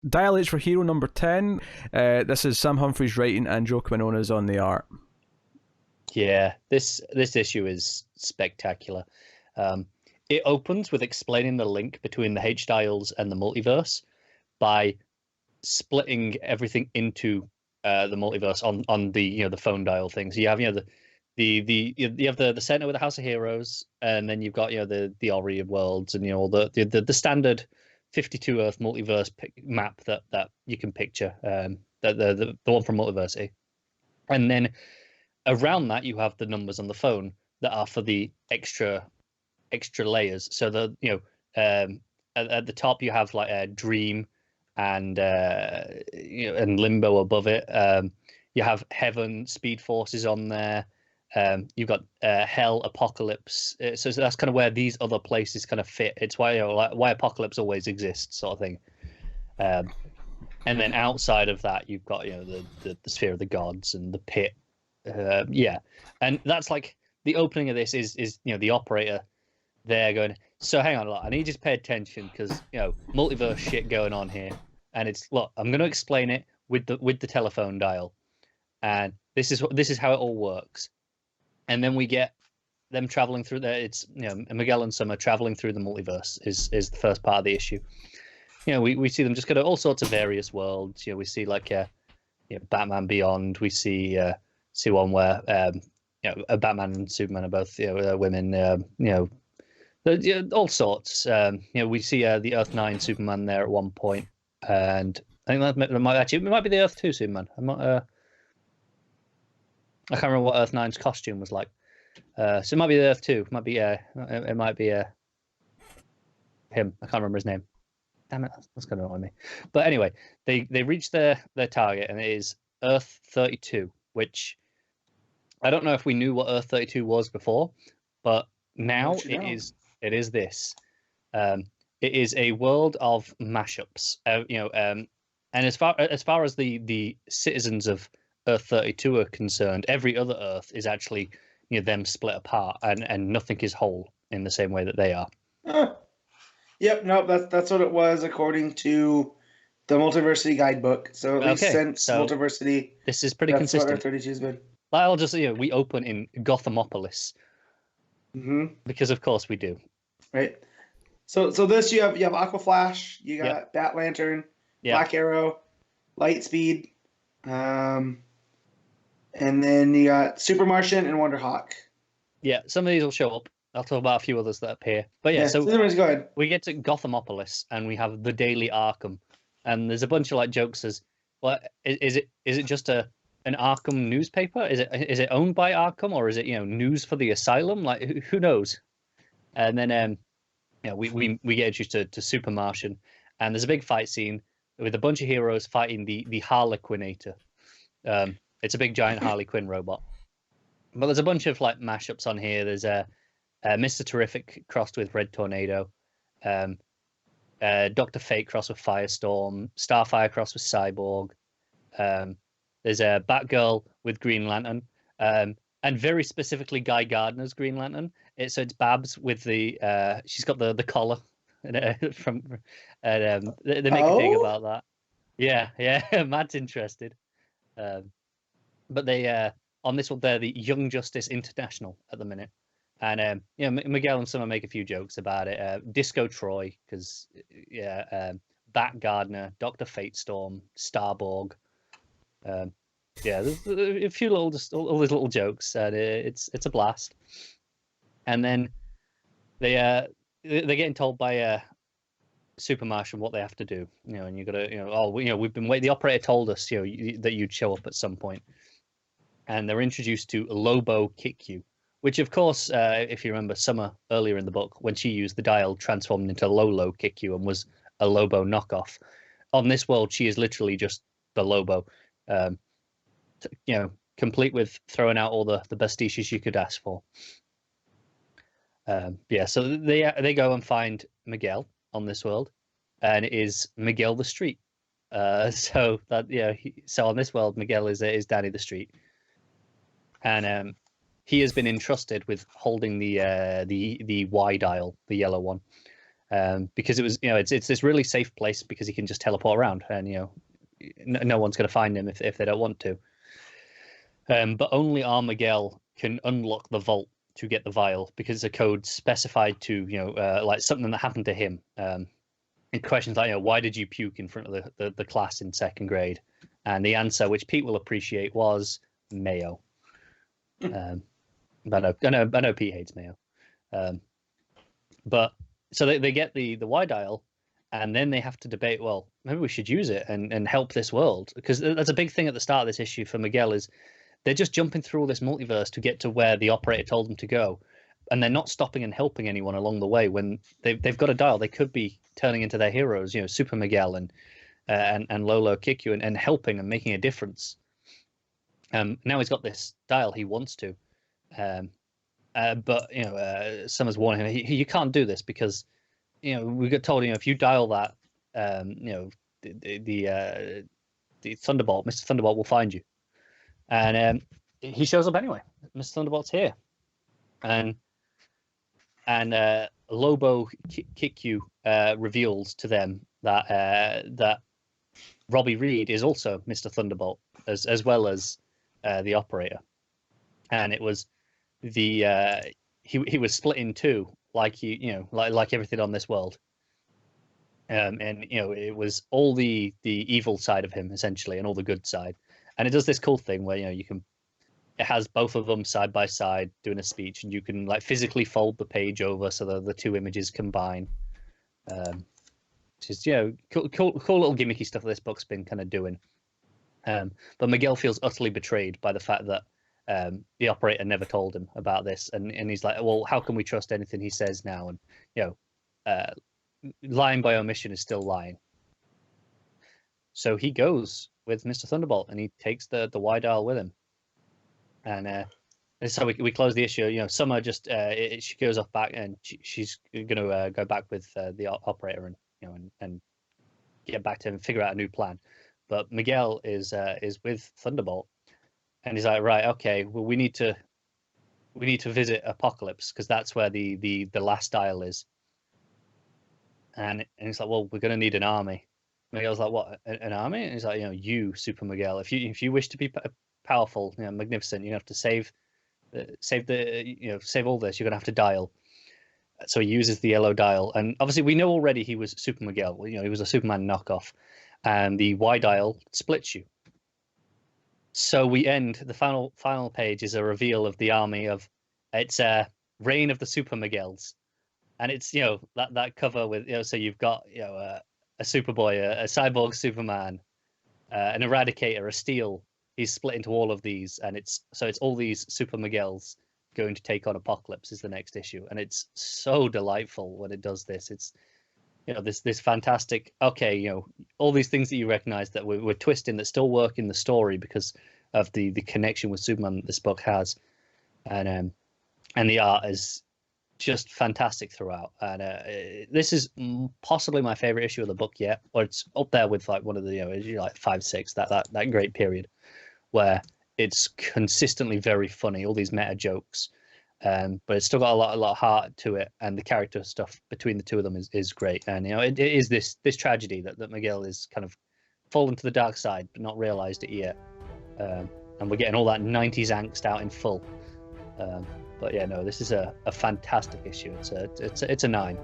Dial H for Hero number 10. This is Sam Humphries writing and Joe Quinones on the art. Yeah, this issue is spectacular. It opens with explaining the link between the H dials and the multiverse by splitting everything into the multiverse on the the phone dial things. So you have you have the center with the House of Heroes, and then you've got the Ori worlds, and the standard 52 Earth multiverse map that you can picture, the one from Multiversity, and then around that you have the numbers on the phone that are for the extra layers. So at the top you have like a Dream and and Limbo above it. You have Heaven, Speed Forces on there. You've got Hell, Apocalypse. So that's kind of where these other places kind of fit. It's why why Apocalypse always exists, sort of thing. And then outside of that, you've got the Sphere of the Gods and the Pit. And that's like the opening of this is the operator there going, so hang on, look, I need you to pay attention because multiverse shit going on here, and look, I'm going to explain it with the telephone dial, and this is how it all works. And then we get them traveling through there. It's Miguel and Summer traveling through the multiverse is the first part of the issue. We see them just go to all sorts of various worlds. We see like Batman Beyond. We see one where Batman and Superman are both women. All sorts. We see the Earth 9 Superman there at one point, and I think that might be the Earth 2 Superman. I can't remember what Earth 9's costume was like. So it might be the Earth 2. It might be him. I can't remember his name. Damn it, that's going to annoy me. But anyway, they reach their target, and it is Earth 32, which I don't know if we knew what Earth 32 was before, but now it is this. It is a world of mashups. And as far as the citizens of Earth 32 are concerned, every other Earth is actually them split apart, and nothing is whole in the same way that they are. Yep, no, that's what it was according to the Multiversity guidebook. So at least since Multiversity, this is pretty consistent. Earth 32 has been. I'll just we open in Gothamopolis, because of course we do. Right. So this you have Aquaflash, you got Bat Lantern, Black Arrow, Lightspeed, and then you got Super Martian and Wonder Hawk. Yeah, some of these will show up. I'll talk about a few others that appear. But so go ahead. We get to Gothamopolis, and we have the Daily Arkham, and there's a bunch of like jokes as, well, is it just an Arkham newspaper? Is it owned by Arkham, or is it news for the asylum? Like who knows? And then we get introduced to Super Martian, and there's a big fight scene with a bunch of heroes fighting the Harlequinator. It's a big giant Harley Quinn robot. But there's a bunch of like mashups on here. There's Mr. Terrific crossed with Red Tornado, Dr. Fate crossed with Firestorm, Starfire crossed with Cyborg. There's a Batgirl with Green Lantern, and very specifically Guy Gardner's Green Lantern. So it's Babs with she's got the collar from. They make a thing about that. Yeah, Matt's interested. But they on this one they're the Young Justice International at the minute. And Miguel and Summer make a few jokes about it. Disco Troy, because Bat Gardner, Dr. Fatestorm, Starborg. There's a few all these little jokes, and it's a blast. And then they're getting told by Super Martian what they have to do. And you got to we've been waiting. The operator told us that you'd show up at some point, and they're introduced to Lobo Kick You. Which, of course, if you remember, Summer earlier in the book, when she used the dial, transformed into Lolo Kick You and was a Lobo knockoff. On this world, she is literally just the Lobo, complete with throwing out all the pastiches you could ask for. So they go and find Miguel on this world, and it is Miguel the Street. So on this world, Miguel is Danny the Street, and he has been entrusted with holding the Y dial, the yellow one, because it was, it's this really safe place because he can just teleport around, and no one's going to find him if they don't want to. But only Miguel can unlock the vault to get the vial because it's a code specified to like something that happened to him. It questions like, why did you puke in front of the class in second grade? And the answer, which Pete will appreciate, was mayo. But I know Pete hates mayo. But so they get the Y dial, and then they have to debate, well, maybe we should use it and help this world, because that's a big thing at the start of this issue for Miguel is they're just jumping through all this multiverse to get to where the operator told them to go, and they're not stopping and helping anyone along the way. When they've got a dial, they could be turning into their heroes, Super Miguel and Lolo Kikyu, and helping and making a difference. Now he's got this dial, he wants to, but Summer's warning him, you can't do this because we got told if you dial that, the Thunderbolt, Mr. Thunderbolt will find you, and he shows up anyway. Mr. Thunderbolt's here, and Lobo Kikyu reveals to them that Robbie Reed is also Mr. Thunderbolt as well as the operator, and it was he was split in two, like like everything on this world, and it was all the evil side of him essentially and all the good side, and it does this cool thing where it has both of them side by side doing a speech, and you can like physically fold the page over so that the two images combine. Which is cool little gimmicky stuff that this book's been kind of doing. But Miguel feels utterly betrayed by the fact that the operator never told him about this, and he's like, well, how can we trust anything he says now? And lying by omission is still lying. So he goes with Mr. Thunderbolt, and he takes the Y dial with him. And so we close the issue. Summer just she goes off back, and she's gonna go back with the operator and get back to him and figure out a new plan. But Miguel is with Thunderbolt, and he's like, right, okay, well, we need to visit Apocalypse because that's where the last dial is. And he's like, well, we're gonna need an army. Miguel's like, what, an army? And he's like, you, Super Miguel, if you wish to be powerful, magnificent, you have to save all this. You're gonna have to dial. So he uses the yellow dial, and obviously we know already he was Super Miguel. He was a Superman knockoff, and the Y dial splits you. So we end the final page is a reveal of the army of it's Reign of the Super Miguels, and it's that cover with so you've got a Superboy, a Cyborg Superman, an Eradicator, a Steel. He's split into all of these, and it's all these Super Miguels going to take on Apocalypse is the next issue, and it's so delightful when it does this. It's this fantastic, all these things that you recognize that we're twisting that still work in the story because of the connection with Superman that this book has, and the art is just fantastic throughout. And this is possibly my favorite issue of the book yet, or it's up there with like one of the like 5-6, that great period where it's consistently very funny, all these meta jokes, but it's still got a lot of heart to it, and the character stuff between the two of them is great. And it is this tragedy that Miguel is kind of fallen to the dark side but not realized it yet, and we're getting all that 90s angst out in full. But yeah, no, this is a fantastic issue. It's a 9.